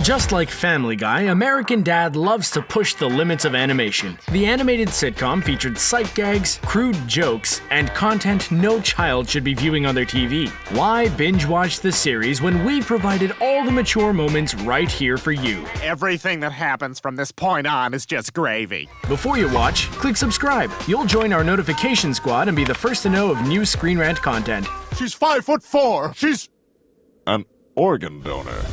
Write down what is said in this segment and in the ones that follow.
Just like Family Guy, American Dad loves to push the limits of animation. The animated sitcom featured sight gags, crude jokes, and content no child should be viewing on their TV. Why binge watch the series when we've provided all the mature moments right here for you? Everything that happens from this point on is just gravy. Before you watch, click subscribe. You'll join our notification squad and be the first to know of new ScreenRant content. She's 5'4". She's an organ donor.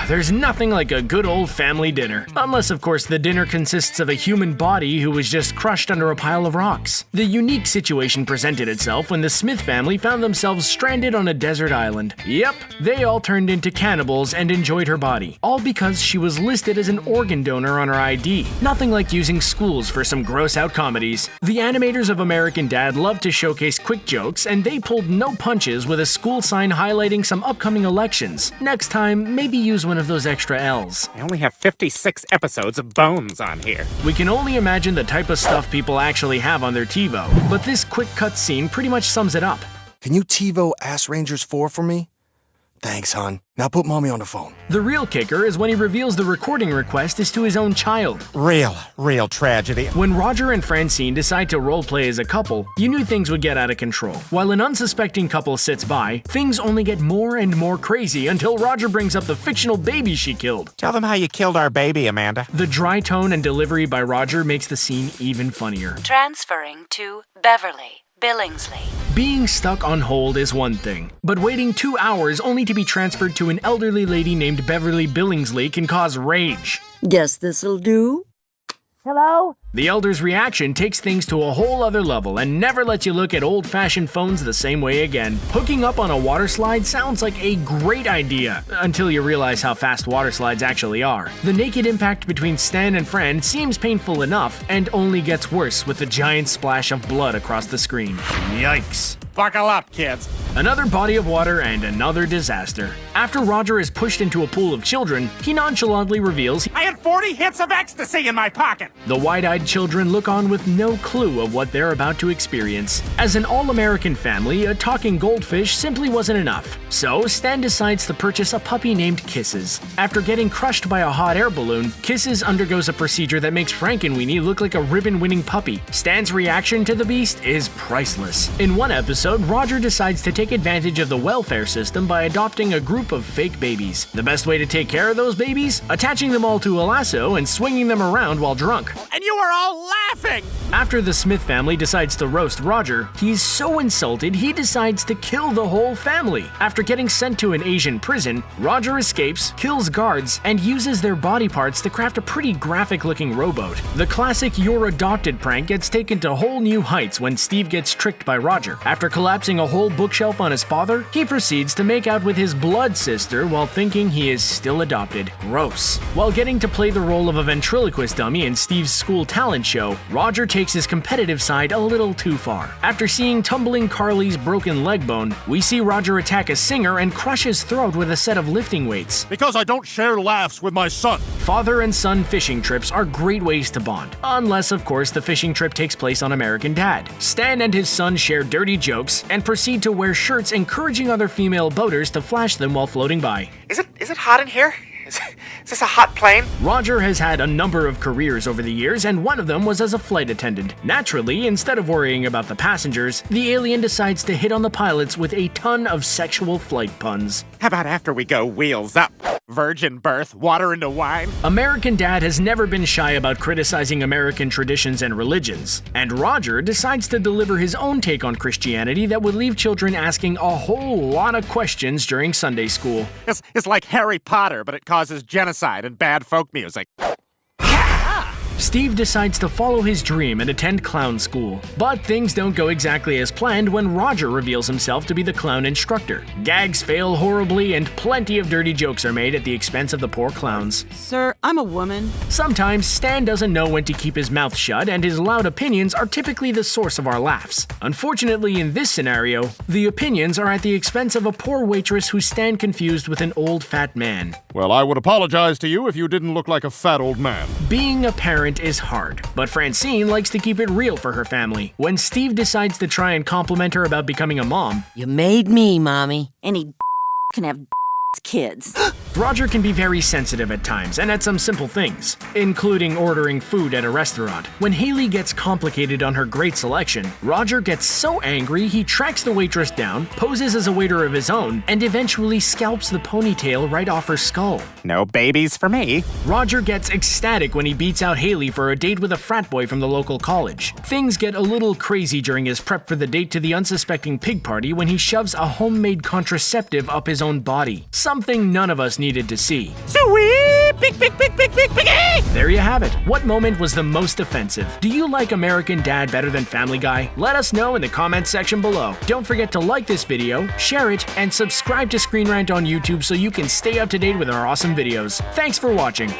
There's nothing like a good old family dinner. Unless, of course, the dinner consists of a human body who was just crushed under a pile of rocks. The unique situation presented itself when the Smith family found themselves stranded on a desert island. Yep, they all turned into cannibals and enjoyed her body. All because she was listed as an organ donor on her ID. Nothing like using schools for some gross-out comedies. The animators of American Dad love to showcase quick jokes, and they pulled no punches with a school sign highlighting some upcoming elections. Next time, maybe use one of those extra L's. I only have 56 episodes of Bones on here. We can only imagine the type of stuff people actually have on their TiVo, but this quick cut scene pretty much sums it up. Can you TiVo Ass Rangers 4 for me? Thanks, hon. Now put mommy on the phone. The real kicker is when he reveals the recording request is to his own child. Real tragedy. When Roger and Francine decide to roleplay as a couple, you knew things would get out of control. While an unsuspecting couple sits by, things only get more and more crazy until Roger brings up the fictional baby she killed. Tell them how you killed our baby, Amanda. The dry tone and delivery by Roger makes the scene even funnier. Transferring to Beverly Billingsley. Being stuck on hold is one thing, but waiting 2 hours only to be transferred to an elderly lady named Beverly Billingsley can cause rage. Guess this'll do? Hello? The elder's reaction takes things to a whole other level and never lets you look at old-fashioned phones the same way again. Hooking up on a water slide sounds like a great idea, until you realize how fast water slides actually are. The naked impact between Stan and Fran seems painful enough, and only gets worse with the giant splash of blood across the screen. Yikes. Buckle up, kids. Another body of water and another disaster. After Roger is pushed into a pool of children, he nonchalantly reveals I had 40 hits of ecstasy in my pocket. the wide-eyed children look on with no clue of what they're about to experience. As an all-American family, a talking goldfish simply wasn't enough. So Stan decides to purchase a puppy named Kisses. After getting crushed by a hot air balloon, Kisses undergoes a procedure that makes Frankenweenie look like a ribbon-winning puppy. Stan's reaction to the beast is priceless. In one episode, Roger decides to take advantage of the welfare system by adopting a group of fake babies. The best way to take care of those babies? Attaching them all to a lasso and swinging them around while drunk. And you were all laughing! After the Smith family decides to roast Roger, he's so insulted he decides to kill the whole family. After getting sent to an Asian prison, Roger escapes, kills guards, and uses their body parts to craft a pretty graphic-looking rowboat. The classic "you're adopted" prank gets taken to whole new heights when Steve gets tricked by Roger. After collapsing a whole bookshelf on his father, he proceeds to make out with his blood sister while thinking he is still adopted. Gross. While getting to play the role of a ventriloquist dummy in Steve's school talent show, Roger takes his competitive side a little too far. After seeing tumbling Carly's broken leg bone, we see Roger attack a singer and crush his throat with a set of lifting weights. Because I don't share laughs with my son. Father and son fishing trips are great ways to bond. Unless, of course, the fishing trip takes place on American Dad. Stan and his son share dirty jokes and proceed to wear shirts encouraging other female boaters to flash them while floating by. Is it hot in here? Is this a hot plane? Roger has had a number of careers over the years, and one of them was as a flight attendant. Naturally, instead of worrying about the passengers, the alien decides to hit on the pilots with a ton of sexual flight puns. How about after we go wheels up? Virgin birth, water into wine? American Dad has never been shy about criticizing American traditions and religions, and Roger decides to deliver his own take on Christianity that would leave children asking a whole lot of questions during Sunday school. It's like Harry Potter, but it causes genocide and bad folk music. Steve decides to follow his dream and attend clown school. But things don't go exactly as planned when Roger reveals himself to be the clown instructor. Gags fail horribly and plenty of dirty jokes are made at the expense of the poor clowns. Sir, I'm a woman. Sometimes Stan doesn't know when to keep his mouth shut, and his loud opinions are typically the source of our laughs. Unfortunately, in this scenario, the opinions are at the expense of a poor waitress who Stan confused with an old fat man. Well, I would apologize to you if you didn't look like a fat old man. Being a parent is hard, but Francine likes to keep it real for her family. When Steve decides to try and compliment her about becoming a mom, You made me, Mommy. Any can have kids. Roger can be very sensitive at times and at some simple things, including ordering food at a restaurant. When Haley gets complicated on her great selection, Roger gets so angry he tracks the waitress down, poses as a waiter of his own, and eventually scalps the ponytail right off her skull. No babies for me. Roger gets ecstatic when he beats out Haley for a date with a frat boy from the local college. Things get a little crazy during his prep for the date to the unsuspecting pig party when he shoves a homemade contraceptive up his own body. Something none of us needed to see. Sweet! Big, big, big, big, big, big! There you have it. What moment was the most offensive? Do you like American Dad better than Family Guy? Let us know in the comments section below. Don't forget to like this video, share it, and subscribe to ScreenRant on YouTube so you can stay up to date with our awesome videos. Thanks for watching.